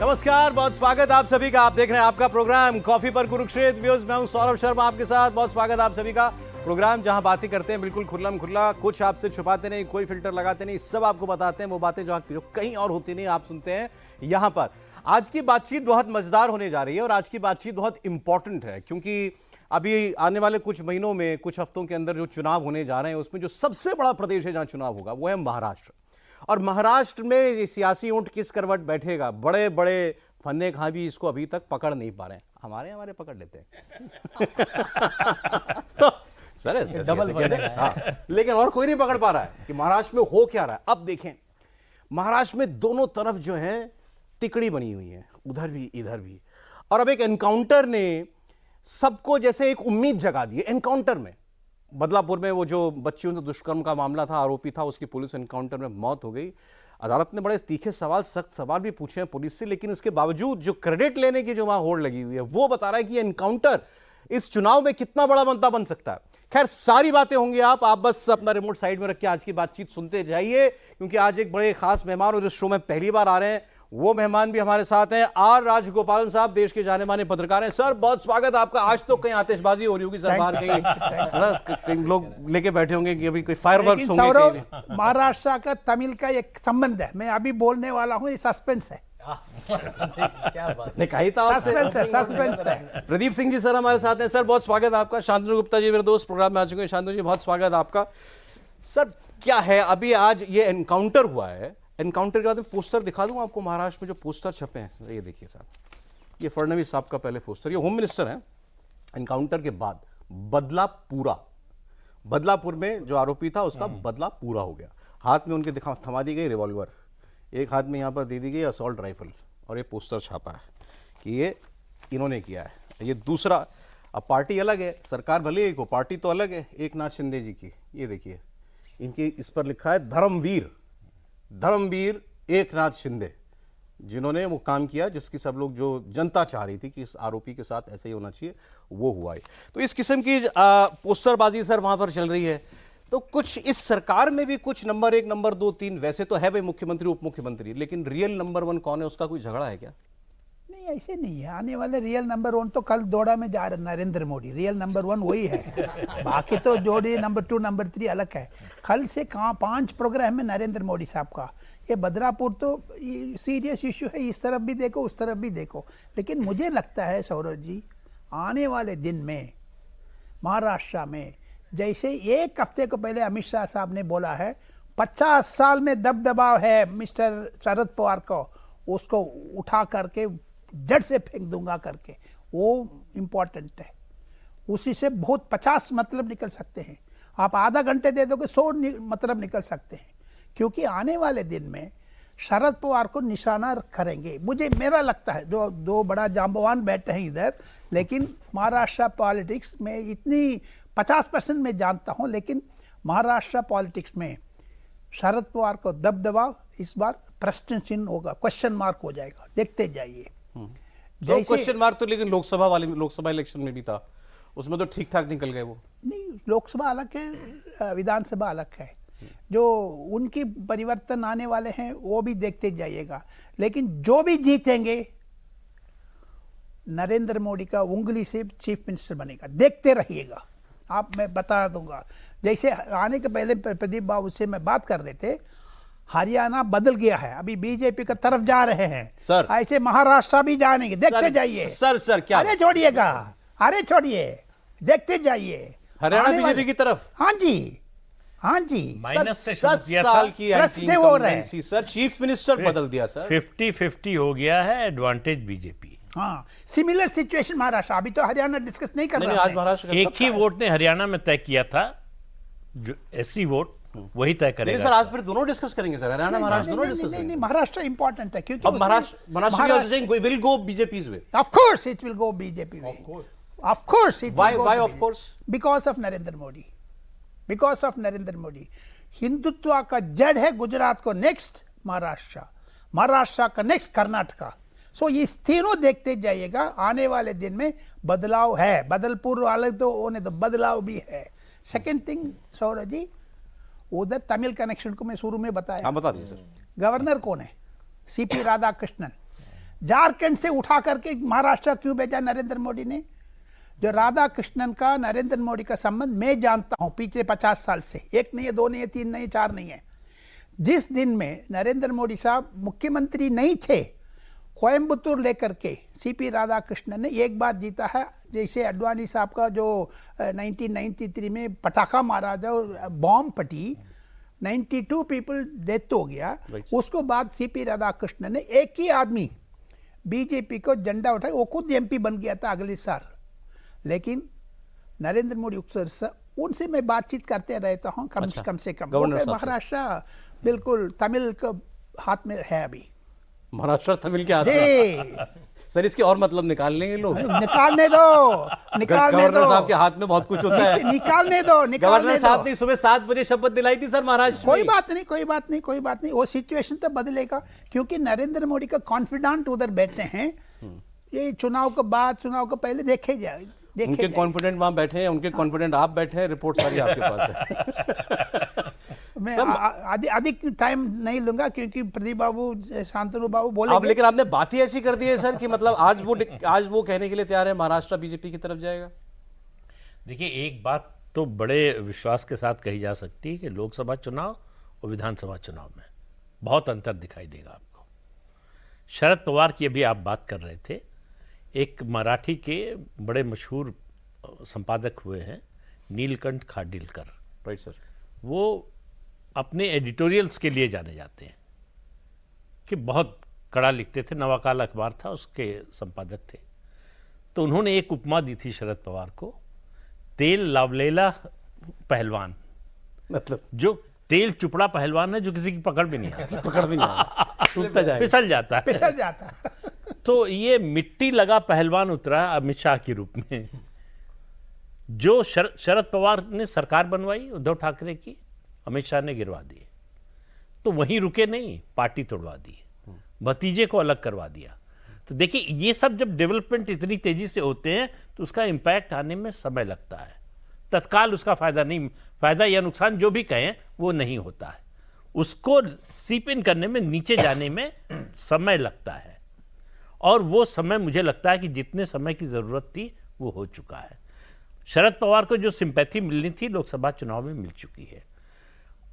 नमस्कार, बहुत स्वागत आप सभी का। आप देख रहे हैं आपका प्रोग्राम कॉफी पर कुरुक्षेत्र व्यूज। मैं हूं सौरभ शर्मा आपके साथ। बहुत स्वागत आप सभी का। प्रोग्राम जहां बातें करते हैं बिल्कुल खुल्लम खुल्ला, कुछ आपसे छुपाते नहीं, कोई फिल्टर लगाते नहीं, सब आपको बताते हैं वो बातें जो कहीं और होती नहीं, आप सुनते हैं यहां पर। आज की बातचीत बहुत मजेदार होने जा रही है और आज की बातचीत बहुत इंपॉर्टेंट है, क्योंकि अभी आने वाले कुछ महीनों में, कुछ हफ्तों के अंदर जो चुनाव होने जा रहे हैं, उसमें जो सबसे बड़ा प्रदेश है जहां चुनाव होगा वो है महाराष्ट्र। और महाराष्ट्र में सियासी ऊंट किस करवट बैठेगा, बड़े बड़े फन्ने खां भी इसको अभी तक पकड़ नहीं पा रहे हैं। हमारे पकड़ लेते हैं तो सर लेकिन और कोई नहीं पकड़ पा रहा है कि महाराष्ट्र में हो क्या रहा है। अब देखें, महाराष्ट्र में दोनों तरफ जो है तिकड़ी बनी हुई है, उधर भी इधर भी। और अब एक एनकाउंटर ने सबको जैसे एक उम्मीद जगा दी है। एनकाउंटर में बदलापुर में वो जो बच्चियों से दुष्कर्म का मामला था, आरोपी था, उसकी पुलिस एनकाउंटर में मौत हो गई। अदालत ने बड़े तीखे सवाल, सख्त सवाल भी पूछे हैं पुलिस से, लेकिन इसके बावजूद जो क्रेडिट लेने की जो वहां होड़ लगी हुई है वो बता रहा है कि एनकाउंटर इस चुनाव में कितना बड़ा बनता बन सकता है। खैर, सारी बातें होंगी। आप बस अपना रिमोट साइड में रख के आज की बातचीत सुनते जाइए, क्योंकि आज एक बड़े खास मेहमान और इस शो में पहली बार आ रहे हैं। वो मेहमान भी हमारे साथ हैं। आर राजगोपालन साहब, देश के जाने माने पत्रकार हैं। सर, बहुत स्वागत आपका। आज तो कहीं आतिशबाजी हो रही होगी सर, बाहर कहीं लोग लेके बैठे होंगे कि अभी कोई फायरवर्क्स होंगे। महाराष्ट्र का तमिल का एक संबंध है, मैं अभी बोलने वाला हूँ, ये सस्पेंस है। क्या बात नहीं, कही था सस्पेंस है। प्रदीप सिंह जी सर हमारे साथ हैं। सर, बहुत स्वागत आपका। शांतनु गुप्ता जी मेरे दोस्त प्रोग्राम में आ चुके हैं। शांतनु जी, बहुत स्वागत आपका। सर, क्या है अभी आज ये एनकाउंटर हुआ है, एनकाउंटर के बाद में पोस्टर दिखा दूं आपको। महाराष्ट्र में जो पोस्टर छपे हैं, ये देखिए साहब, ये फडणवीस साहब का पहले पोस्टर, ये होम मिनिस्टर है। एनकाउंटर के बाद बदलापुर में जो आरोपी था उसका बदला पूरा हो गया। हाथ में उनके थमा दी गई रिवॉल्वर, एक हाथ में यहाँ पर दे दी गई असॉल्ट राइफल, और ये पोस्टर छापा है कि ये इन्होंने किया है। ये दूसरा, अब पार्टी अलग है, सरकार भले एक हो, पार्टी तो अलग है एक नाथ शिंदे जी की। ये देखिए, इनके इस पर लिखा है धर्मवीर एक नाथ शिंदे, जिन्होंने वो काम किया जिसकी सब लोग, जो जनता चाह रही थी कि इस आरोपी के साथ ऐसे ही होना चाहिए, वो हुआ है। तो इस किस्म की पोस्टरबाजी सर वहां पर चल रही है। तो कुछ इस सरकार में भी कुछ नंबर 1, नंबर 2, 3 वैसे तो है भाई, मुख्यमंत्री उप मुख्यमंत्री, लेकिन रियल नंबर 1 कौन है, उसका कोई झगड़ा है क्या? नहीं, ऐसे नहीं है। आने वाले रियल नंबर 1 तो कल दौड़ा में जा रहे नरेंद्र मोदी, रियल नंबर 1 वही है। बाकी तो जोड़ी नंबर 2, नंबर 3 अलग है। कल से कहाँ 5 प्रोग्राम में नरेंद्र मोदी साहब का। ये बदलापुर तो सीरियस इशू है, इस तरफ भी देखो उस तरफ भी देखो। लेकिन मुझे लगता है सौरभ जी, आने वाले दिन में महाराष्ट्र में, जैसे 1 हफ्ते को पहले अमित शाह साहब ने बोला है 50 साल में दबदबाव है मिस्टर शरद पवार को, उसको उठा करके जड़ से फेंक दूंगा करके, वो इम्पोर्टेंट है। उसी से बहुत 50 मतलब निकल सकते हैं। आप आधा घंटे दे दोगे 100 मतलब निकल सकते हैं, क्योंकि आने वाले दिन में शरद पवार को निशाना करेंगे। मेरा लगता है, जो 2 बड़ा जांबवान बैठे हैं इधर, लेकिन महाराष्ट्र पॉलिटिक्स में इतनी 50% मैं जानता हूं, लेकिन महाराष्ट्र पॉलिटिक्स में शरद पवार को दबदबा इस बार प्रश्न चिन्ह होगा, क्वेश्चन मार्क हो जाएगा। देखते जाइए। तो क्वेश्चन मार्क तो लेकिन लोकसभा इलेक्शन में भी था, उसमें तो ठीक ठाक निकल गए वो। नहीं, लोकसभा अलग है, विधानसभा अलग है। जो उनकी परिवर्तन आने वाले हैं वो भी देखते जाइएगा। लेकिन जो भी जीतेंगे, नरेंद्र मोदी का उंगली से चीफ मिनिस्टर बनेगा, देखते रहिएगा। मैं बता दूंगा। जैसे आने के पहले प्रदीप बाबू से मैं बात कर रहे थे, हरियाणा बदल गया है, अभी बीजेपी की तरफ जा रहे हैं सर। ऐसे महाराष्ट्र भी जानेंगे, देखते जाइए। सर क्या? अरे छोड़िएगा, अरे छोड़िए, देखते जाइए। हरियाणा बीजेपी की तरफ? हाँ जी, माइनस से 10 साल की से हो रहे हैं सर। चीफ मिनिस्टर बदल दिया सर, 50-50 हो गया है, एडवांटेज बीजेपी। हाँ, सिमिलर सिचुएशन महाराष्ट्र। अभी तो हरियाणा डिस्कस नहीं कर रहा है। आज महाराष्ट्र एक ही वोट ने हरियाणा में तय किया था, जो एससी वोट वही तय करेगा। सर, आज फिर दोनों डिस्कस करेंगे सर, हरियाणा महाराष्ट्र दोनों डिस्कस करेंगे। नहीं, महाराष्ट्र इंपॉर्टेंट है, क्योंकि अब Maharashtra will go BJP's way. Of course it will go BJP way. Of course it will go Why BJP. of course? Because of Narendra Modi. Because of Narendra Modi. Hindutva का जड़ है गुजरात को नेक्स्ट महाराष्ट्र, महाराष्ट्र का नेक्स्ट कर्नाटका। सो इस तीनों देखते जाइएगा। आने वाले दिन में बदलाव है। बदलपुर वाले तो होने तो बदलाव भी है। सेकेंड थिंग सौरभ जी, उधर तमिल कनेक्शन को मैं शुरू में बताया। हाँ, बता दीजिए सर। गवर्नर कौन है? सीपी राधाकृष्णन। झारखंड से उठा करके महाराष्ट्र क्यों भेजा नरेंद्र मोदी ने? जो राधा कृष्णन का नरेंद्र मोदी का संबंध मैं जानता हूं पिछले 50 साल से, एक नहीं है, दो नहीं है, तीन नहीं है, चार नहीं है। जिस दिन में नरेंद्र मोदी साहब मुख्यमंत्री नहीं थे, कोयम्बतूर लेकर के सीपी राधाकृष्णन ने एक बार जीता है। जैसे अडवाणी साहब का जो 1993 में पटाखा मारा, जो बॉम्ब फटी, 92 पीपल डेथ हो गया। उसको बाद सीपी राधाकृष्णन ने एक ही आदमी बीजेपी को झंडा उठाया, वो खुद एमपी बन गया था अगले साल। लेकिन नरेंद्र मोदी उनसे मैं बातचीत करते रहता हूँ कम से कम। महाराष्ट्र बिल्कुल तमिल के हाथ में है अभी। महाराष्ट्र तमिल के हाथ में। सर इसके और मतलब निकाल लेंगे लोग। निकालने दो। गवर्नर साहब के हाथ में बहुत कुछ होता है। निकालने दो। गवर्नर साहब ने सुबह 7 बजे शपथ दिलाई थी सर महाराष्ट्र में। कोई बात नहीं, वो सिचुएशन तो बदलेगा, क्योंकि नरेंद्र मोदी का कॉन्फिडेंट उधर बैठे हैं। ये चुनाव के बाद, चुनाव के पहले देखे जाए। उनके कॉन्फिडेंट वहां बैठे हैं, उनके कॉन्फिडेंट आप बैठे हैं, रिपोर्ट सारी आपके पास है। मैं अधिक टाइम नहीं लूंगा, क्योंकि प्रदीप बाबू, शांतनु बाबू बोलेंगे। अब लेकिन आपने बात ही ऐसी कर दी है सर कि मतलब आज वो कहने के लिए तैयार है महाराष्ट्र बीजेपी की तरफ जाएगा। देखिए, एक बात तो बड़े विश्वास के साथ कही जा सकती है कि लोकसभा चुनाव और विधानसभा चुनाव में बहुत अंतर दिखाई देगा आपको। शरद पवार की अभी आप बात कर रहे थे, एक मराठी के बड़े मशहूर संपादक हुए हैं नीलकंठ खाडीलकर, राइट सर। वो अपने एडिटोरियल्स के लिए जाने जाते हैं कि बहुत कड़ा लिखते थे। नवाकाल अखबार था, उसके संपादक थे। तो उन्होंने एक उपमा दी थी शरद पवार को, तेल लावलेला पहलवान, मतलब जो तेल चुपड़ा पहलवान है जो किसी की पकड़ भी नहीं आता। पकड़ भी नहीं आता, टूटता जाएगा, फिसल जाता है। तो ये मिट्टी लगा पहलवान उतरा अमित शाह के रूप में। जो शरद पवार ने सरकार बनवाई उद्धव ठाकरे की, अमित शाह ने गिरवा दिए। तो वहीं रुके नहीं, पार्टी तोड़वा दी, भतीजे को अलग करवा दिया। तो देखिए, ये सब जब डेवलपमेंट इतनी तेजी से होते हैं तो उसका इंपैक्ट आने में समय लगता है। तत्काल उसका फायदा या नुकसान जो भी कहें वो नहीं होता है। उसको सीप इन करने में, नीचे जाने में समय लगता है। और वो समय मुझे लगता है कि जितने समय की जरूरत थी वो हो चुका है। शरद पवार को जो सिंपैथी मिलनी थी लोकसभा चुनाव में मिल चुकी है।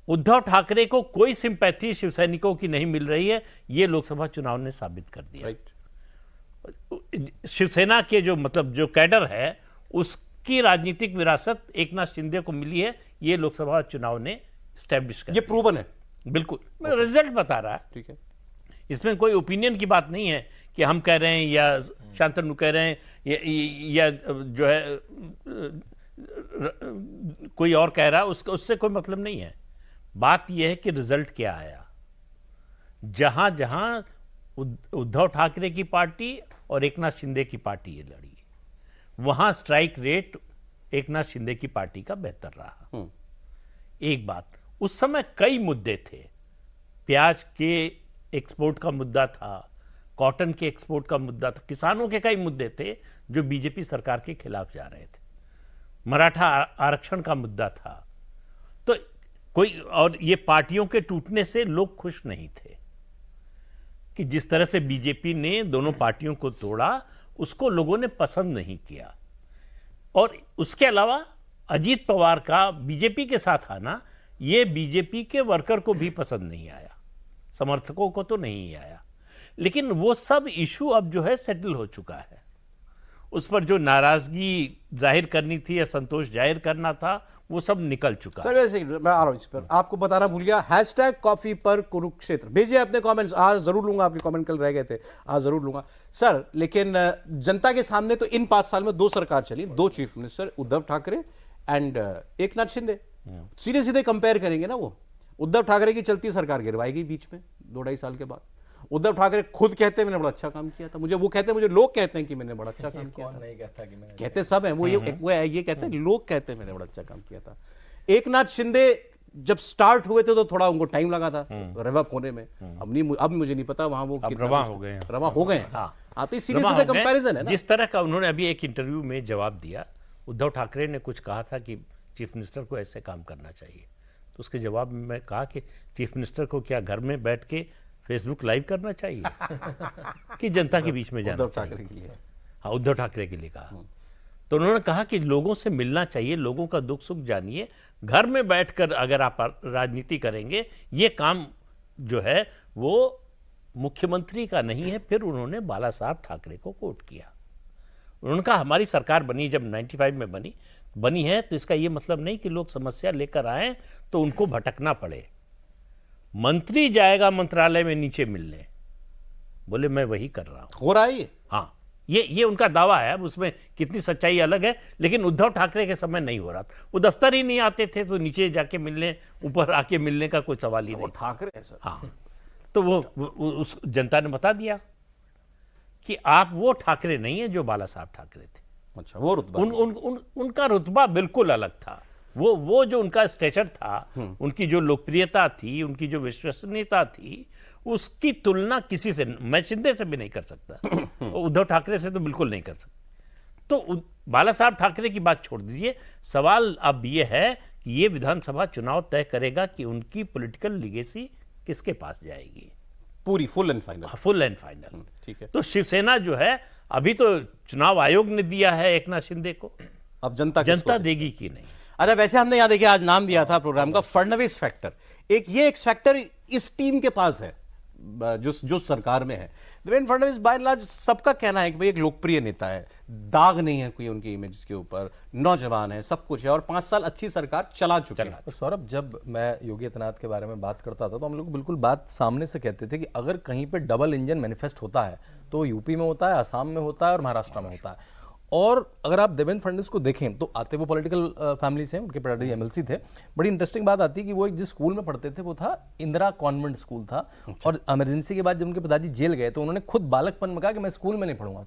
उद्धव ठाकरे को कोई सिंपैथी शिवसैनिकों की नहीं मिल रही है, ये लोकसभा चुनाव ने साबित कर दिया। शिवसेना के जो कैडर है उसकी राजनीतिक विरासत एकनाथ शिंदे को मिली है, ये लोकसभा चुनाव ने स्टैब्लिश कर, ये प्रूवन है। बिल्कुल, रिजल्ट बता रहा है। ठीक है, इसमें कोई ओपिनियन की बात नहीं है कि हम कह रहे हैं या शांतनु कह रहे हैं या जो है कोई और कह रहा है, उससे कोई मतलब नहीं है। बात यह है कि रिजल्ट क्या आया। जहां जहां उद्धव ठाकरे की पार्टी और एकनाथ शिंदे की पार्टी ये लड़ी, वहां स्ट्राइक रेट एकनाथ शिंदे की पार्टी का बेहतर रहा। एक बात, उस समय कई मुद्दे थे। प्याज के एक्सपोर्ट का मुद्दा था, कॉटन के एक्सपोर्ट का मुद्दा था, किसानों के कई मुद्दे थे जो बीजेपी सरकार के खिलाफ जा रहे थे। मराठा आरक्षण का मुद्दा था। तो और ये पार्टियों के टूटने से लोग खुश नहीं थे कि जिस तरह से बीजेपी ने दोनों पार्टियों को तोड़ा, उसको लोगों ने पसंद नहीं किया। और उसके अलावा अजीत पवार का बीजेपी के साथ आना, ये बीजेपी के वर्कर को भी पसंद नहीं आया, समर्थकों को तो नहीं आया। लेकिन वो सब इशू अब जो है सेटल हो चुका है। उस पर जो नाराजगी जाहिर करनी थी या संतोष जाहिर करना था, वो सब निकल चुका है। सर मैं आ रहा हूं इस पर, आपको बताना भूल गया, हैशटैग कॉफी पर कुरुक्षेत्र भेजिए अपने कमेंट्स। आज जरूर लूंगा, आपके कमेंट कल रह गए थे, आज जरूर लूंगा सर। लेकिन जनता के सामने तो इन 5 साल में 2 सरकार चली, 2 chief minister, Uddhav Thackeray and Eknath Shinde. सीधे सीधे कंपेयर करेंगे ना, वो उद्धव ठाकरे की चलती सरकार गिरवाई गई बीच में 2-2.5 साल के बाद। उद्धव ठाकरे खुद कहते हैं मैंने बड़ा अच्छा काम किया था, मुझे लोग कहते हैं कि मैंने बड़ा अच्छा काम किया था। नहीं कहता कि मैंने, कहते सब हैं वो, ये कहते हैं, लोग कहते हैं मैंने बड़ा अच्छा काम किया था। एकनाथ शिंदे जब स्टार्ट हुए थे तो थोड़ा उनको टाइम लगा था रवा होने में। अब मुझे नहीं पता वहां वो रवा हो गए। हाँ, तो सीधे सीधे कंपैरिजन है ना। जिस तरह का उन्होंने अभी एक इंटरव्यू में जवाब दिया, उद्धव ठाकरे ने कुछ कहा था कि चीफ मिनिस्टर को ऐसे काम करना चाहिए, तो उसके जवाब में मैं कहा कि चीफ मिनिस्टर को क्या घर में बैठ के फेसबुक लाइव करना चाहिए कि जनता के बीच में जाना उद्धव ठाकरे चाहिए। के लिए। हाँ, उद्धव ठाकरे के लिए कहा। तो उन्होंने कहा कि लोगों से मिलना चाहिए, लोगों का दुख सुख जानिए, घर में बैठकर अगर आप राजनीति करेंगे, ये काम जो है वो मुख्यमंत्री का नहीं है। फिर उन्होंने बाला साहब ठाकरे को कोट किया। उन्होंने कहा हमारी सरकार बनी जब 95 में बनी है, तो इसका ये मतलब नहीं कि लोग समस्या लेकर आए तो उनको भटकना पड़े। मंत्री जाएगा मंत्रालय में नीचे मिलने, बोले मैं वही कर रहा हूं। हो रहा है ये? हाँ, ये उनका दावा है। अब उसमें कितनी सच्चाई अलग है, लेकिन उद्धव ठाकरे के समय नहीं हो रहा था। वो दफ्तर ही नहीं आते थे, तो नीचे जाके मिलने, ऊपर आके मिलने का कोई सवाल ही वो नहीं। ठाकरे है सर। हाँ, तो वो उस जनता ने बता दिया कि आप वो ठाकरे नहीं है जो बाला साहब ठाकरे थे। अच्छा, वो रुतबा उनका रुतबा बिल्कुल अलग था। वो जो उनका स्टेचर था, उनकी जो लोकप्रियता थी, उनकी जो विश्वसनीयता थी, उसकी तुलना किसी से, मैं शिंदे से भी नहीं कर सकता, उद्धव ठाकरे से तो बिल्कुल नहीं कर सकता। तो बाला साहब ठाकरे की बात छोड़ दीजिए, सवाल अब ये है कि ये विधानसभा चुनाव तय करेगा कि उनकी पॉलिटिकल लीगेसी किसके पास जाएगी। पूरी full and final. Full and final. ठीक है। तो शिवसेना जो है, अभी तो चुनाव आयोग ने दिया है एकनाथ शिंदे को, अब जनता जनता देगी कि नहीं। अच्छा, वैसे हमने यहाँ देखिए आज नाम दिया था प्रोग्राम का फडणवीस फैक्टर। एक ये एक्स फैक्टर इस टीम के पास है जो सरकार में है। Devendra Fadnavis by and large सबका कहना है कि भाई एक लोकप्रिय नेता है, दाग नहीं है कोई उनकी इमेज के ऊपर, नौजवान है, सब कुछ है और 5 साल अच्छी सरकार चला चुके हैं। तो सौरभ, जब मैं योगी आदित्यनाथ के बारे में बात करता था तो हम लोग बिल्कुल बात सामने से कहते थे कि अगर कहीं पे डबल इंजन मैनिफेस्ट होता है तो यूपी में होता है, असम में होता है और महाराष्ट्र में होता है। और अगर आप देवेंद्र फडणवीस को देखें तो आते वो पॉलिटिकल फैमिली से, उनके पिताजी एमएलसी थे। बड़ी इंटरेस्टिंग बात आती है कि वो एक जिस स्कूल में पढ़ते थे वो था इंदिरा कॉन्वेंट स्कूल था। और इमरजेंसी के बाद जब उनके पिताजी जेल गए तो उन्होंने खुद बालकपन में कहा कि मैं स्कूल में नहीं पढ़ूंगा,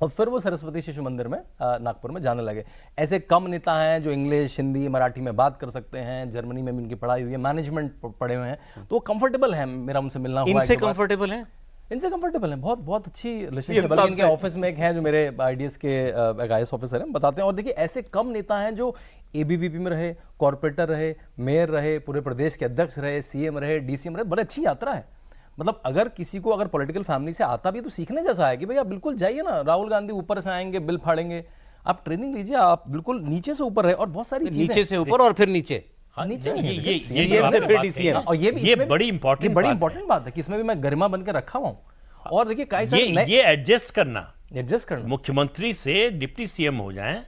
और फिर वो सरस्वती शिशु मंदिर में नागपुर में जाने लगे। ऐसे कम नेता हैं जो इंग्लिश, हिंदी, मराठी में बात कर सकते हैं, जर्मनी में भी उनकी पढ़ाई हुई है, मैनेजमेंट पढ़े हुए हैं, तो वो कंफर्टेबल है। मेरा उनसे मिलना हुआ इनसे कंफर्टेबल है, इनसे कंफर्टेबल है, बहुत बहुत अच्छी रिलेशनशिप। बल्कि इनके ऑफिस में एक है जो मेरे आईडीएस के एक आईएएस ऑफिसर हैं, बताते हैं। और देखिए, ऐसे कम नेता हैं जो एबीवीपी में रहे, कॉर्पोरेटर रहे, मेयर रहे, पूरे प्रदेश के अध्यक्ष रहे, सीएम रहे, डीसीएम रहे। बड़ी अच्छी यात्रा है। मतलब अगर किसी को अगर पॉलिटिकल फैमिली से आता भी तो सीखने जैसा है कि भाई आप बिल्कुल जाइए ना, राहुल गांधी ऊपर से आएंगे, बिल फाड़ेंगे, आप ट्रेनिंग लीजिए, आप बिल्कुल नीचे से ऊपर रहे। और बहुत सारी चीजें नीचे से ऊपर और फिर नीचे, नीचे ये बड़ी इंपॉर्टेंट बात है कि इसमें भी मैं गरिमा बनकर रखा हुआ हूँ। और देखिए कई सारे ये एडजस्ट करना, मुख्यमंत्री से डिप्टी सीएम हो जाएं,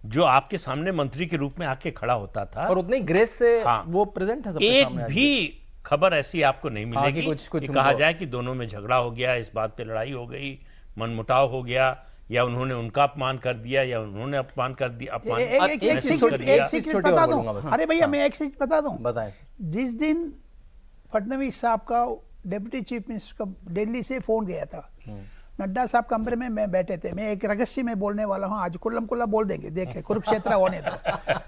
जो आपके सामने मंत्री के रूप में आके खड़ा होता था, और उतनी ग्रेस से हाँ, वो प्रेजेंट है सबके एक सामने। भी खबर ऐसी आपको नहीं मिलेगी कुछ कि कहा जाए कि दोनों में झगड़ा हो गया, इस बात पे लड़ाई हो गई, मनमुटाव हो गया, या उन्होंने उनका अपमान कर दिया या उन्होंने अपमान कर दिया। एक सीक्रेट बता दूं। अरे भैया, मैं एक सीक्रेट बता दूं। बताएं। जिस दिन फडणवीस साहब का डिप्टी चीफ मिनिस्टर का दिल्ली से फोन गया था, नड्डा साहब कमरे में मैं बैठे थे। मैं एक रहस्य में बोलने वाला हूं, आज कुल्लम कुल्ला बोल देंगे, देखे कुरुक्षेत्र होने दो,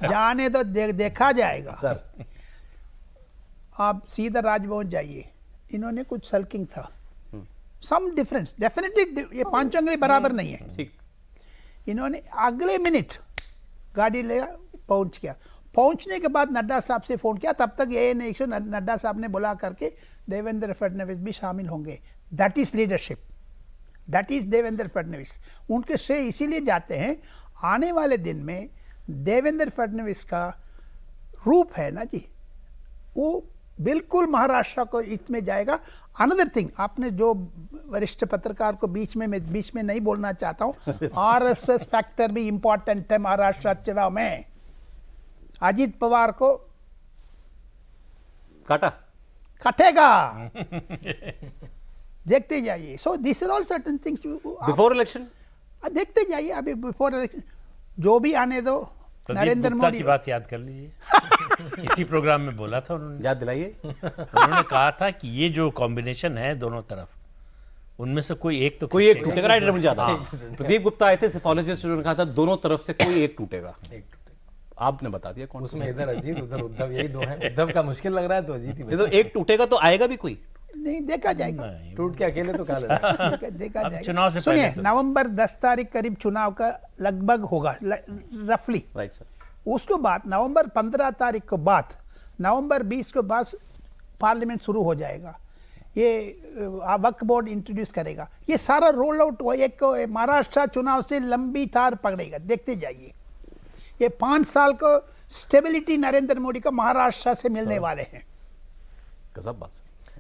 जाने दो, देखा जाएगा सर। आप सीधा राजभवन जाइए, इन्होंने कुछ सल्किंग था, सम डिफरेंस, डेफिनेटली ये पांचों अंगली बराबर नहीं है। ठीक। इन्होंने अगले मिनट गाड़ी ले पहुंच गया। पहुंचने के बाद नड्डा साहब से फोन किया, तब तक ये नहीं, नड्डा साहब ने बुला करके देवेंद्र फडणवीस भी शामिल होंगे। That is leadership, that is Devendra Fadnavis. उनके श्रेय इसीलिए जाते हैं, आने वाले दिन में देवेंद्र फडणवीस का रूप है ना जी, वो बिल्कुल महाराष्ट्र को हित में जाएगा। अनदर थिंग, आपने जो वरिष्ठ पत्रकार को बीच में नहीं बोलना चाहता हूं, आरएसएस फैक्टर भी इंपॉर्टेंट है महाराष्ट्र चुनाव में। अजीत पवार को कटेगा, देखते जाइए। So this are all certain things before election, देखते जाइए। अभी बिफोर इलेक्शन जो भी आने दो, नरेंद्र मोदी की बात याद कर लीजिए। इसी प्रोग्राम में बोला था उन्होंने, याद दिलाइए। उन्होंने कहा था कि ये जो कॉम्बिनेशन है दोनों तरफ, उनमें से कोई एक टूटेगा। राइटर मुझे याद है, प्रदीप गुप्ता आए थे सिफोलॉजिस्ट, उन्होंने कहा था दोनों तरफ से कोई एक टूटेगा। आपने बता दिया कौन? उसमें इधर अजीत उधर उद्धव, यही दो हैं। उद्धव का मुश्किल लग रहा है तो अजीत ही। तो एक टूटेगा तो आएगा भी कोई नहीं, देखा जाएगा। टूट के अकेले तो खा लेना। देखा जाएगा। चुनाव से सुनिए, पहले नवंबर 10 तारीख करीब चुनाव का लगभग होगा, रफली। Right sir. उसके बाद नवंबर 15 तारीख के बाद, नवंबर 20 के बाद पार्लियामेंट शुरू हो जाएगा। ये वक्फ बोर्ड इंट्रोड्यूस करेगा, ये सारा रोल आउट हुआ। एक महाराष्ट्र चुनाव से लंबी तार पकड़ेगा, देखते जाइए। ये 5 साल को स्टेबिलिटी नरेंद्र मोदी का महाराष्ट्र से मिलने वाले हैं। गजब बात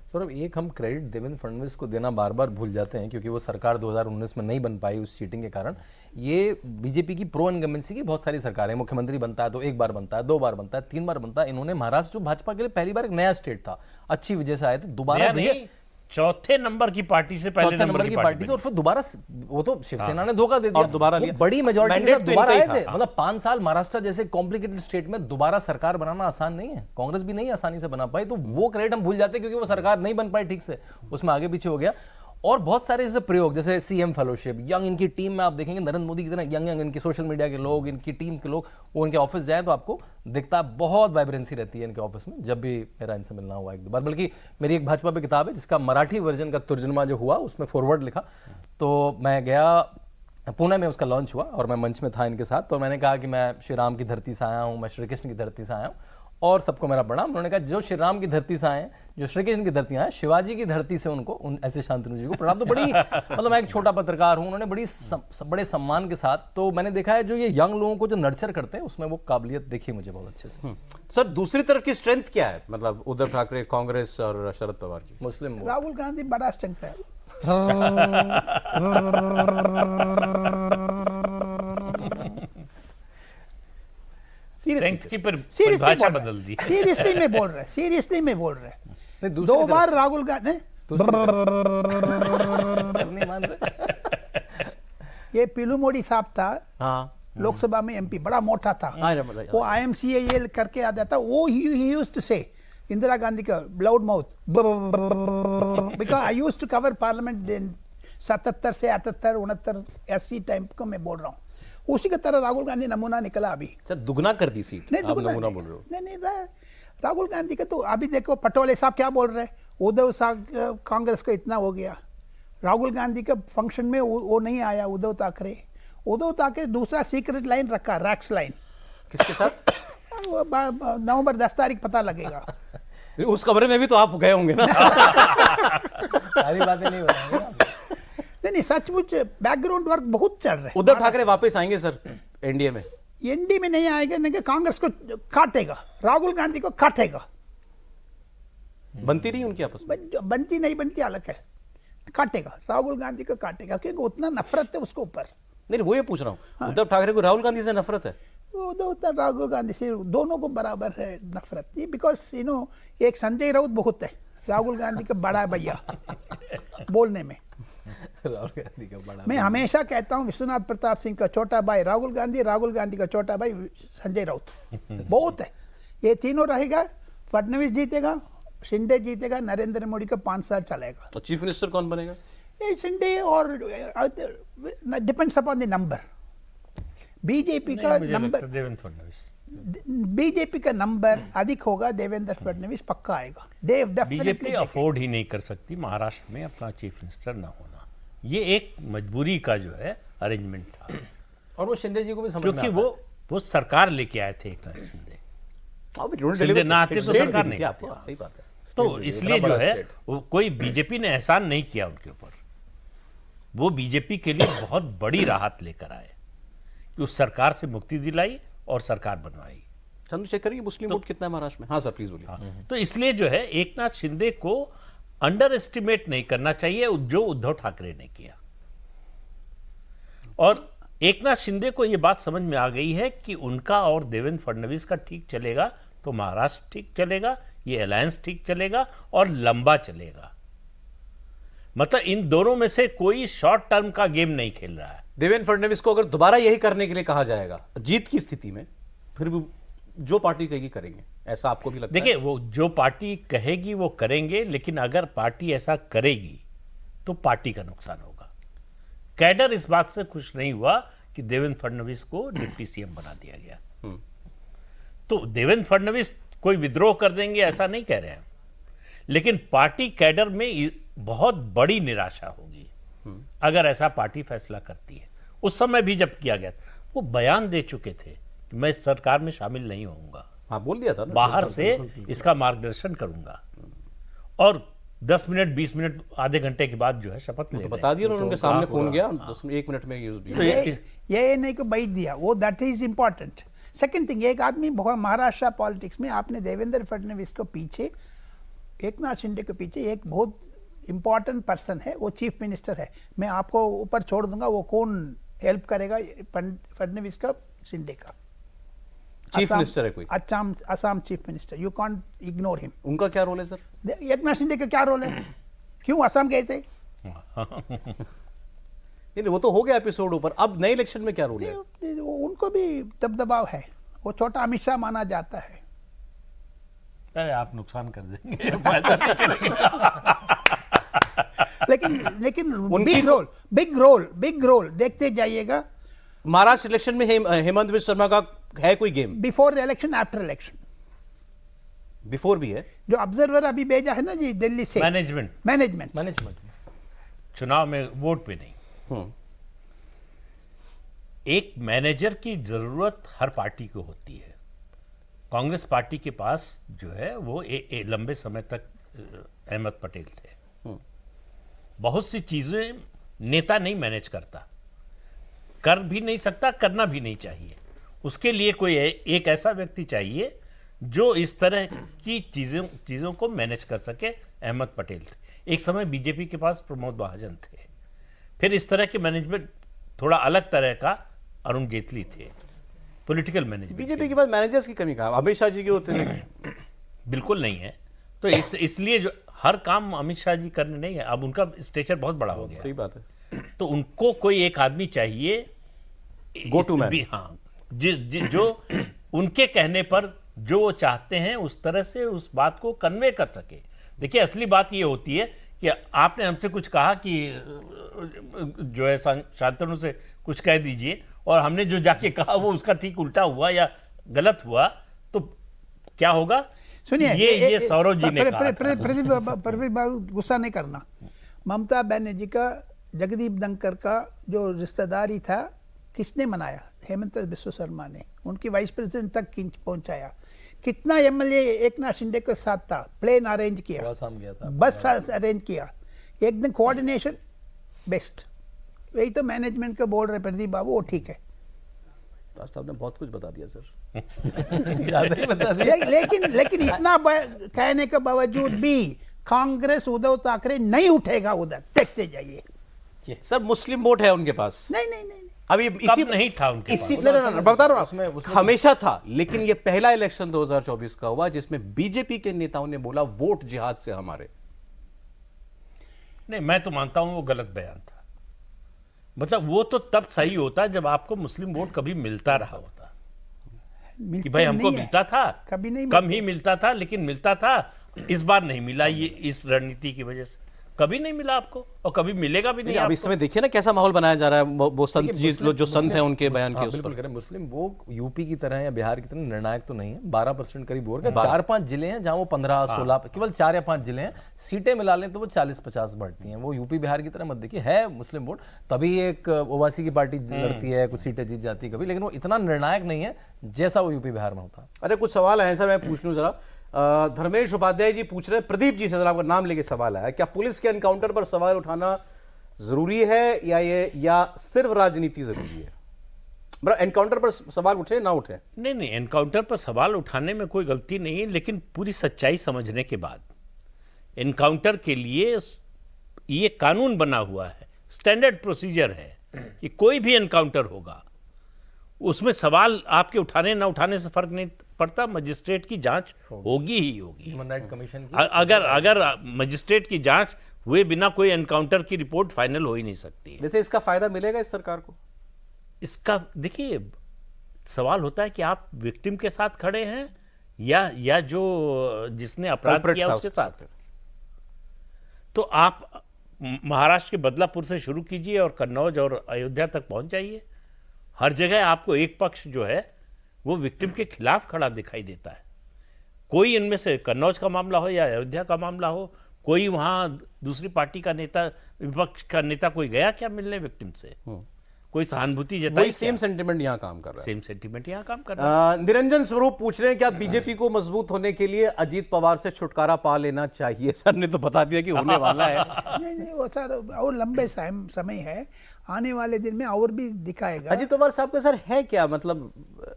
सौरभ, एक हम क्रेडिट देवेंद्र फडणवीस को देना बार बार भूल जाते हैं क्योंकि वो सरकार 2019 में नहीं बन पाई उस चीटिंग के कारण। ये बीजेपी की प्रो इनकम्बेंसी की बहुत सारी सरकारें, मुख्यमंत्री बनता है तो 1 बार बनता है, 2 बार बनता है, 3 बार बनता है। इन्होंने महाराष्ट्र जो भाजपा के लिए पहली बार एक नया स्टेट था, अच्छी वजह से आए थे, दोबारा चौथे नंबर की पार्टी से पहले नंबर की पार्टी से, और फिर दोबारा वो तो शिवसेना ने धोखा दे दिया और दोबारा लिया। बड़ी मेजॉरिटी से तो दोबारा आए इनका ही थे। मतलब 5 साल महाराष्ट्र जैसे कॉम्प्लिकेटेड स्टेट में दोबारा सरकार बनाना आसान नहीं है। कांग्रेस भी नहीं आसानी से बना पाई, तो वो क्रेडिट हम भूल जाते हैं क्योंकि वो सरकार नहीं बन पाई ठीक से, उसमें आगे पीछे हो गया। और बहुत सारे जैसे प्रयोग, जैसे सीएम फेलोशिप, यंग, इनकी टीम में आप देखेंगे नरेंद्र मोदी की तरह यंग इनकी सोशल मीडिया के लोग, इनकी टीम के लोग, वो इनके ऑफिस जाए तो आपको दिखता है बहुत वाइब्रेंसी रहती है इनके ऑफिस में। जब भी मेरा इनसे मिलना हुआ 1-2 बार, बल्कि मेरी एक भाजपा पे किताब है जिसका मराठी वर्जन का तर्जुमा जो हुआ उसमें फॉरवर्ड लिखा, तो मैं गया पुणे में, उसका लॉन्च हुआ और मैं मंच में था इनके साथ। तो मैंने कहा कि मैं श्री राम की धरती से आया हूँ, मैं श्री कृष्ण की धरती से आया हूँ और सबको मेरा प्रणाम। उन्होंने कहा जो श्री राम की धरती से आए, जो श्री कृष्ण की धरती आए, शिवाजी की धरती से उनको, उन ऐसे शांतनु जी को प्रणाम। तो बड़ी मतलब मैं एक छोटा पत्रकार हूँ, उन्होंने बड़े सम्मान के साथ, तो मैंने देखा है जो ये यंग लोगों को जो नर्चर करते हैं उसमें वो काबिलियत देखी मुझे बहुत अच्छे से। सर दूसरी तरफ की स्ट्रेंथ क्या है, मतलब उद्धव ठाकरे, कांग्रेस और शरद पवार की? मुस्लिम वोट। राहुल गांधी बड़ा स्ट्रेंथ है। स्ट्रेंथ की पर सीरियसली भाषा बदल दी। सीरियसली में बोल रहे, सीरियसली में बोल रहे। नहीं, दूसरी 2 बार राहुल गांधी नहीं मान रहे। ये पिलू मोदी साहब था, हाँ लोकसभा में एमपी, बड़ा मोटा था, हाँ, वो IMCA करके आ जाता, वो ही यूज्ड टू से इंदिरा गांधी का loud mouth, because I used to cover parliament 77 से 78, 69, 80 टाइम को मैं बोल रहा हूँ। उसी की तरह राहुल गांधी नमूना निकला अभी। सर दुगना कर दी सीट, नहीं, आप दुगना नमूना नहीं, बोल रहे हो। नहीं, राहुल गांधी का तो अभी देखो, पटोले साहब क्या बोल रहे हैं, उद्धव साहब कांग्रेस का इतना हो गया। राहुल गांधी का फंक्शन में वो नहीं आया उद्धव ठाकरे दूसरा सीक्रेट लाइन रखा, रैक्स लाइन। किसके साथ? नवंबर 10 तारीख पता लगेगा। उस कमरे में भी तो आप गए होंगे ना? सारी बातें नहीं बताएंगे। नहीं, सचमुच बैकग्राउंड वर्क बहुत चल रहा है। उद्धव ठाकरे वापस आएंगे सर एनडीए में? एनडीए में नहीं आएगा, नहीं, कांग्रेस को काटेगा, राहुल गांधी को काटेगा। बनती नहीं उनकी आपस में? बनती नहीं बनती अलग है, काटेगा, राहुल गांधी को काटेगा क्योंकि उतना नफरत है उसके ऊपर। नहीं, वो ये पूछ रहा हूँ, उद्धव ठाकरे को राहुल गांधी से नफरत है? उद्धव राहुल गांधी से दोनों को बराबर है नफरत, ये बिकॉज एक संजय राउत बहुत है राहुल गांधी का बड़ा भैया बोलने में। राहुल गांधी का बड़ा, मैं हमेशा कहता हूं विश्वनाथ प्रताप सिंह का छोटा भाई राहुल गांधी का छोटा भाई संजय राउत बहुत है। ये तीनों रहेगा, फडणवीस जीतेगा, शिंदे जीतेगा, नरेंद्र मोदी का 5 साल चलेगा। तो चीफ मिनिस्टर कौन बनेगा? शिंदे और depends upon the number. BJP का नंबर, देवेंद्र फडणवीस, बीजेपी का नंबर अधिक होगा, देवेंद्र फडणवीस पक्का आएगा। बीजेपी अफोर्ड ही नहीं कर सकती महाराष्ट्र में अपना चीफ मिनिस्टर ना होना, ये एक मजबूरी का जो है अरेंजमेंट था। और वो शिंदे जी को भी समझ क्योंकि में आता है। वो सरकार लेके आए थे एकनाथ शिंदे, शिंदे शिंदे ना आते तो सरकार नहीं आपको, सही बात है। तो इसलिए इतना जो बड़ा है स्टेट। वो कोई बीजेपी ने एहसान नहीं किया उनके ऊपर, वो बीजेपी के लिए बहुत बड़ी राहत लेकर आए कि उस सरकार से मुक्ति दिलाई और सरकार बनवाई। चंद्रशेखर की मुस्लिम वोट कितना है महाराष्ट्र में? हाँ सर प्लीज बोलिए। तो इसलिए जो है एकनाथ शिंदे को अंडर एस्टिमेट नहीं करना चाहिए जो उद्धव ठाकरे ने किया। और एकनाथ शिंदे को यह बात समझ में आ गई है कि उनका और देवेंद्र फडणवीस का ठीक चलेगा तो महाराष्ट्र ठीक चलेगा, ये अलायंस ठीक चलेगा और लंबा चलेगा। मतलब इन दोनों में से कोई शॉर्ट टर्म का गेम नहीं खेल रहा है। देवेंद्र फडणवीस को अगर दोबारा यही करने के लिए कहा जाएगा जीत की स्थिति में, फिर भी जो पार्टी कहेगी करेंगे, ऐसा आपको भी लगता है? देखिए, वो जो पार्टी कहेगी वो करेंगे, लेकिन अगर पार्टी ऐसा करेगी तो पार्टी का नुकसान होगा। कैडर इस बात से खुश नहीं हुआ कि देवेंद्र फडणवीस को डिप्टी सीएम बना दिया गया। तो देवेंद्र फडणवीस कोई विद्रोह कर देंगे ऐसा नहीं कह रहे हैं, लेकिन पार्टी कैडर में बहुत बड़ी निराशा होगी अगर ऐसा पार्टी फैसला करती है। उस समय भी जब किया गया वो बयान दे चुके थे कि मैं इस सरकार में शामिल नहीं होऊंगा, हाँ बोल दिया था ना, बाहर से इसका मार्गदर्शन करूंगा। और 10 मिनट 20 मिनट आधे घंटे के बाद जो है शपथ ले तो रहे बता दिया उन्होंने, उनके सामने फोन गया, 1 मिनट में यूज भी। ये नहीं को बैठ दिया वो, that is important. Second thing, एक आदमी बहुत महाराष्ट्र पॉलिटिक्स में आपने देवेंद्र फडणवीस को पीछे, एकनाथ शिंदे के पीछे एक बहुत इंपॉर्टेंट पर्सन है, वो चीफ मिनिस्टर है। मैं आपको ऊपर छोड़ दूंगा वो कौन हेल्प करेगा फडणवीस का, शिंदे का। चीफ मिनिस्टर है कोई? Assam chief minister, you can't ignore him. उनका क्या रोल है सर? एकनाथ शिंदे का क्या रोल है? क्यों असम गए थे? नहीं, वो तो हो गया एपिसोड ऊपर, अब नए इलेक्शन में क्या रोल है? उनको भी दबदबाव है, वो छोटा अमित शाह माना जाता है। अरे आप नुकसान कर देंगे, फायदा नहीं करेंगे। लेकिन उनकी बिग रोल देखते जाइएगा। महाराष्ट्र इलेक्शन में हेमंत बिस्वा शर्मा का है कोई game? Before election, after election, before भी है। जो ऑब्जर्वर अभी भेजा है ना जी दिल्ली से, मैनेजमेंट चुनाव में, वोट पे नहीं। एक मैनेजर की जरूरत हर पार्टी को होती है। कांग्रेस पार्टी के पास जो है वो लंबे समय तक अहमद पटेल थे। बहुत सी चीजें नेता नहीं मैनेज करता, कर भी नहीं सकता, करना भी नहीं चाहिए। उसके लिए कोई एक ऐसा व्यक्ति चाहिए जो इस तरह की चीजों को मैनेज कर सके। अहमद पटेल थे। एक समय बीजेपी के पास प्रमोद महाजन थे। फिर इस तरह के मैनेजमेंट, थोड़ा अलग तरह का अरुण जेटली थे, पॉलिटिकल मैनेजमेंट। बीजेपी के पास मैनेजर्स की कमी कहाँ? अमित शाह जी के होते हैं। बिल्कुल नहीं है। तो इसलिए जो हर काम अमित शाह जी करने नहीं है, अब उनका स्टेचर बहुत बड़ा हो गया। सही बात है। तो उनको कोई एक आदमी चाहिए, Go to man। हाँ, जो उनके कहने पर जो वो चाहते हैं उस तरह से उस बात को कन्वे कर सके। देखिए, असली बात ये होती है कि आपने हमसे कुछ कहा कि जो है शांतनु से कुछ कह दीजिए, और हमने जो जाके कहा वो उसका ठीक उल्टा हुआ या गलत हुआ, तो क्या होगा? सुनिए, ये सौरभ जी ने कहा। प्रदीप बाबू गुस्सा नहीं करना। ममता बनर्जी का जगदीप धनखड़ का जो रिश्तेदारी था, किसने मनाया? हेमंत बिस्वा शर्मा ने। उनकी वाइस प्रेसिडेंट तक पहुंचाया। कितना एमएलए एकनाथ शिंदे के साथ था, प्लेन अरेंज किया, गया था, बस अरेंज किया, एकदम कोऑर्डिनेशन बेस्ट। यही तो मैनेजमेंट का बोल रहे प्रदीप बाबू, वो ठीक है। ताज साहब ने बहुत कुछ बता दिया सर। ज्यादा ही बता दिया। लेकिन इतना कहने के बावजूद भी कांग्रेस, उद्धव ठाकरे नहीं उठेगा उधर, देखते जाइए। सर मुस्लिम वोट है उनके पास? नहीं। अभी इसी नहीं था उनके इसी पास। बता रहा हूं, हमेशा था, लेकिन ये पहला इलेक्शन 2024 का हुआ जिसमें बीजेपी के नेताओं ने बोला वोट जिहाद से हमारे। नहीं, मैं तो मानता हूं वो गलत बयान था। मतलब वो तो तब सही होता जब आपको मुस्लिम वोट कभी मिलता रहा होता, कि भाई हमको मिलता था, कभी नहीं कम ही मिलता था, लेकिन मिलता था। इस बार नहीं मिला, ये इस रणनीति की वजह से कभी नहीं मिला आपको, और कभी मिलेगा भी नहीं। अब इस समय देखिए ना कैसा माहौल बनाया जा रहा है। वो संत जी, जो संत हैं उनके बयान के उस बिल्कुल पर। करें। मुस्लिम वो यूपी की तरह या बिहार की तरह निर्णायक तो नहीं है। 12% करीब वोट है। 4-5 जिले हैं जहां वो 15-16, केवल 4 या 5 जिले हैं। सीटें मिला लें तो वो 40-50 बढ़ती हैं। वो यूपी बिहार की तरह मत देखिए, है मुस्लिम वोट। तभी एक ओवैसी की पार्टी लड़ती है, कुछ सीटें जीत जाती है कभी, लेकिन वो इतना निर्णायक नहीं है जैसा वो यूपी बिहार में होता। अरे कुछ सवाल है सर, मैं पूछ लूं जरा। धर्मेश उपाध्याय जी पूछ रहे हैं प्रदीप जी से, जरा आपका नाम लेके सवाल आया, क्या पुलिस के एनकाउंटर पर सवाल उठाना जरूरी है या सिर्फ राजनीति जरूरी है? मतलब एनकाउंटर पर सवाल उठे ना उठे? नहीं, एनकाउंटर पर सवाल उठाने में कोई गलती नहीं है, लेकिन पूरी सच्चाई समझने के बाद। एनकाउंटर के लिए ये कानून बना हुआ है, स्टैंडर्ड प्रोसीजर है कि कोई भी एनकाउंटर होगा, उसमें सवाल आपके उठाने ना उठाने से फर्क नहीं पड़ता। मजिस्ट्रेट की जांच होगी ही होगी। ह्यूमन राइट कमीशन की अगर मजिस्ट्रेट की जांच हुए बिना कोई एनकाउंटर की रिपोर्ट फाइनल हो ही नहीं सकती। वैसे इसका फायदा मिलेगा इस सरकार को? इसका देखिए, सवाल होता है कि आप विक्टिम के साथ खड़े हैं या जो जिसने अपराध किया उसके साथ। तो आप महाराष्ट्र के बदलापुर से शुरू कीजिए और कन्नौज और अयोध्या तक पहुंच जाइए। हर जगह आपको एक पक्ष जो है वो विक्टिम के खिलाफ खड़ा दिखाई देता है। कोई इनमें से, कन्नौज का मामला हो या अयोध्या का मामला हो, कोई वहां दूसरी पार्टी का नेता, विपक्ष का नेता कोई गया क्या मिलने विक्टिम से? कोई सहानुभूति वही जताई, सेम सेंटिमेंट यहाँ काम कर रहा है। सेम सेंटीमेंट यहाँ काम कर रहा है। निरंजन स्वरूप पूछ रहे हैं क्या बीजेपी को मजबूत होने के लिए अजीत पवार से छुटकारा पा लेना चाहिए? सर ने तो बता दिया कि होने वाला है। नहीं वो सर और लंबे समय है, आने वाले दिन में और भी दिखाएगा। अजीत पवार साहब का सर है क्या, मतलब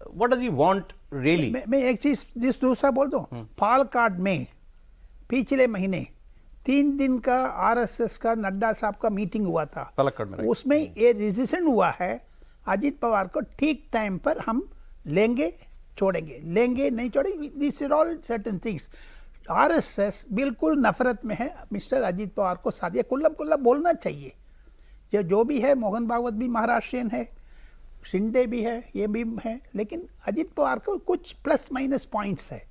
what does he want really? मैं एक चीज दूसरा बोल दूं, पालकाड में पिछले महीने 3 दिन का आरएसएस का नड्डा साहब का मीटिंग हुआ था, पलक्कड़ में, right? उसमें ये डिसीजन हुआ है अजीत पवार को ठीक टाइम पर हम लेंगे छोड़ेंगे, लेंगे नहीं छोड़ेंगे, this is all certain things. RSS बिल्कुल नफरत में है मिस्टर अजीत पवार को, साथ ये कुल्ला बोलना चाहिए। जो भी है, मोहन भागवत भी महाराष्ट्रियन है, शिंदे भी है, ये भी है, लेकिन अजीत पवार को कुछ प्लस माइनस पॉइंट्स है।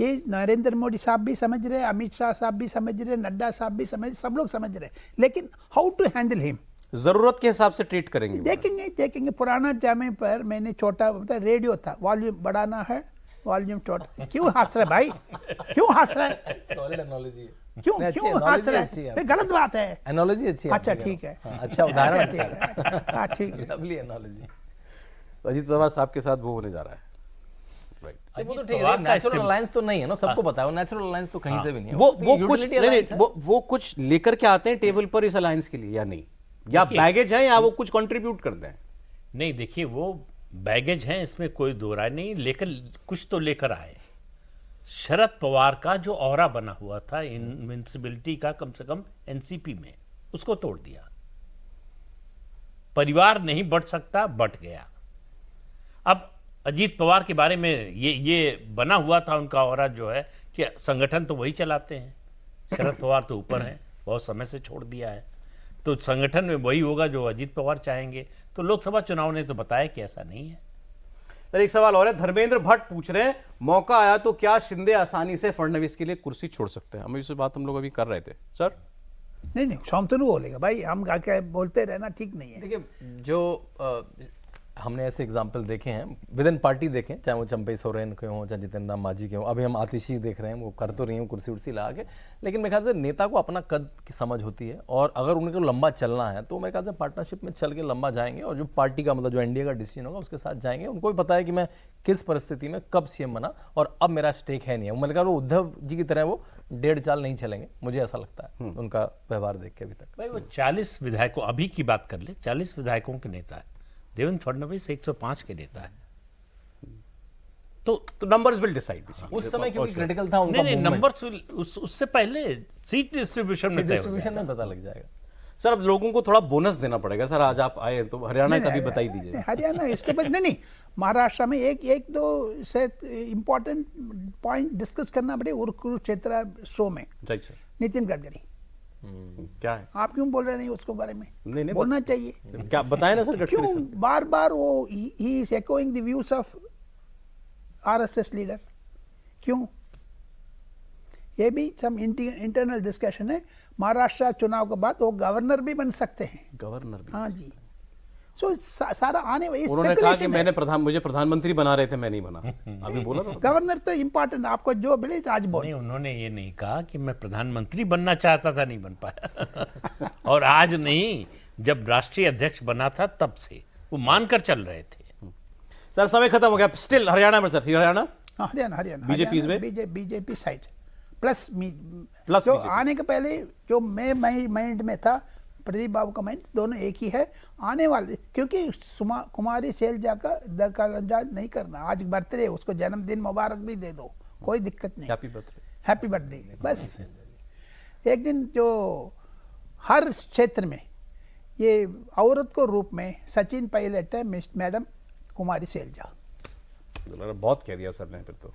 ये नरेंद्र मोदी साहब भी समझ रहे, अमित शाह साहब भी समझ रहे, नड्डा साहब भी समझ, सब लोग समझ रहे, लेकिन हाउ टू हैंडल हिम जरूरत के हिसाब से ट्रीट करेंगे। देखेंगे। पुराना जामे पर मैंने छोटा रेडियो था, वॉल्यूम बढ़ाना है, वॉल्यूम छोटा। क्यों हंस रहे भाई, क्यों हंस रहे? सॉलिड एनालॉजी है। क्यों हंस रहे? ये गलत बात है। एनालॉजी अच्छी है। अच्छा ठीक है, अच्छा उदाहरण ठीक है, हाँ ठीक है। Lovely analogy. अजीत पवार साहब के साथ वो होने जा रहा है, राइट? वो तो ठीक है, नेचुरल अलायंस तो नहीं है ना, सबको पता है वो नेचुरल अलायंस तो कहीं से भी नहीं है। वो तो कुछ utility नहीं, alliance है। वो कुछ लेकर के आते हैं टेबल पर इस अलायंस के लिए या नहीं, या बैगेज है, या वो कुछ कंट्रीब्यूट करते हैं? नहीं, देखिए वो बैगेज है, इसमें कोई दो राय नहीं, लेकिन कुछ तो लेकर आए। शरद पवार का जो ऑरा बना हुआ था इनविंसिबिलिटी का, कम से कम एनसीपी में, उसको तोड़ दिया। परिवार नहीं बढ़ सकता, बढ़ गया। अब अजीत पवार के बारे में ये बना हुआ था उनका ऑरा जो है कि संगठन तो वही चलाते हैं, शरद पवार तो ऊपर हैं, बहुत समय से छोड़ दिया है, तो संगठन में वही होगा जो अजीत पवार चाहेंगे। तो लोकसभा चुनाव ने तो बताया कि ऐसा नहीं है। सर एक सवाल और है, धर्मेंद्र भट्ट पूछ रहे हैं मौका आया तो क्या शिंदे आसानी से फडणवीस के लिए कुर्सी छोड़ सकते हैं? हम इस बात हम लोग अभी कर रहे थे सर। नहीं शांतनु बोलेगा भाई, हम क्या बोलते रहना ठीक नहीं है। देखिए जो हमने ऐसे एग्जाम्पल देखे हैं विद इन पार्टी देखे, चाहे वो चंपई सोरेन के हों, चाहे जितेंद्र राम मांझी के हों, अभी हम आतिशी देख रहे हैं, वो कर तो रही हूँ कुर्सी उर्सी लगा के, लेकिन मेरे ख्याल से नेता को अपना कद की समझ होती है, और अगर उनको लंबा चलना है तो मेरे ख्याल से पार्टनरशिप में चल के लंबा जाएंगे, और जो पार्टी का मतलब जो एनडीए का डिसीजन होगा उसके साथ जाएंगे। उनको भी पता है कि मैं किस परिस्थिति में कब सीएम बना और अब मेरा स्टेक है नहीं है। मेरे ख्याल वो उद्धव जी की तरह वो 1.5 साल नहीं चलेंगे, मुझे ऐसा लगता है उनका व्यवहार देख के अभी तक। भाई वो 40 विधायकों, अभी की बात कर ले, 40 विधायकों के नेता है। देवेंद्र फडणवीस 105 के नेता है। तो नंबर्स विल डिसाइड। उस समय क्योंकि क्रिटिकल था उनका नहीं, movement। नंबर्स उससे पहले सीट डिस्ट्रीब्यूशन में तय हो डिस्ट्रीब्यूशन में पता लग जाएगा। सर अब लोगों को थोड़ा बोनस देना पड़ेगा। सर आज आप आए तो हरियाणा का भी बताई दीजिए। हरियाणा इसके बाद नहीं, महाराष्ट्र में एक दो से इम्पोर्टेंट पॉइंट डिस्कस करना पड़ेगा। कुरुक्षेत्र शो में राइट सर। नितिन गडकरी क्या है? आप क्यों बोल रहे नहीं उसके बारे में? नहीं, बोलना चाहिए। क्या बताए ना सर गडकरी क्यों साहब? बार बार वो he is echoing the views of RSS leader, क्यों? ये भी सम इंटरनल डिस्कशन है। महाराष्ट्र चुनाव के बाद वो गवर्नर भी बन सकते हैं। गवर्नर भी? हाँ जी। सो सारा आने वाली उन्होंने कहा कि मुझे प्रधानमंत्री बना रहे थे, मैं नहीं बना। अभी बोला तो गवर्नर तो इम्पोर्टेंट, आपको जो मिले आज बोल। नहीं, उन्होंने ये नहीं कहा कि मैं प्रधानमंत्री बनना चाहता था, नहीं बन पाया। और आज नहीं, जब राष्ट्रीय अध्यक्ष बना था तब से वो मानकर चल रहे थे। सर समय खत्म हो गया। स्टिल हरियाणा में सर, हरियाणा बीजेपी में बीजेपी साइड प्लस जो BJP। आने के पहले जो मेरे माइंड में था, प्रदीप बाबू का माइंड, दोनों एक ही है। आने वाले क्योंकि कुमारी शैलजा का दखलअंदाज नहीं करना। आज बर्थडे, उसको जन्मदिन मुबारक भी दे दो, कोई दिक्कत नहीं। हैप्पी बर्थडे बस। एक दिन जो हर क्षेत्र में ये औरत को रूप में सचिन पायलट है, मैडम कुमारी शैलजा। बहुत कह दिया सर ने, फिर तो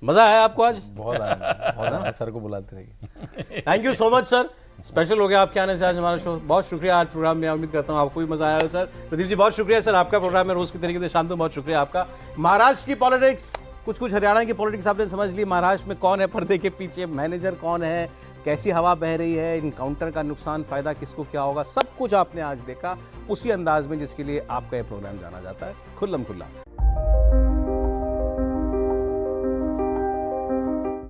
मजा आया आपको आज? बहुत आया, सर को बुलाते रहिए। Thank you so much sir, special हो गया आपके आने से आज हमारा शो। बहुत शुक्रिया आज प्रोग्राम में, उम्मीद करता हूँ आपको भी मजा आया हो। सर प्रदीप जी बहुत शुक्रिया सर, आपका प्रोग्राम में रोज की तरीके से। शांतु बहुत शुक्रिया आपका। महाराष्ट्र की पॉलिटिक्स, कुछ हरियाणा की पॉलिटिक्स आपने समझ ली। महाराष्ट्र में कौन है पर्दे के पीछे, मैनेजर कौन है, कैसी हवा बह रही है, इनकाउंटर का नुकसान फायदा किसको क्या होगा, सब कुछ आपने आज देखा उसी अंदाज में जिसके लिए आपका ये प्रोग्राम जाना जाता है, खुल्लम खुल्ला।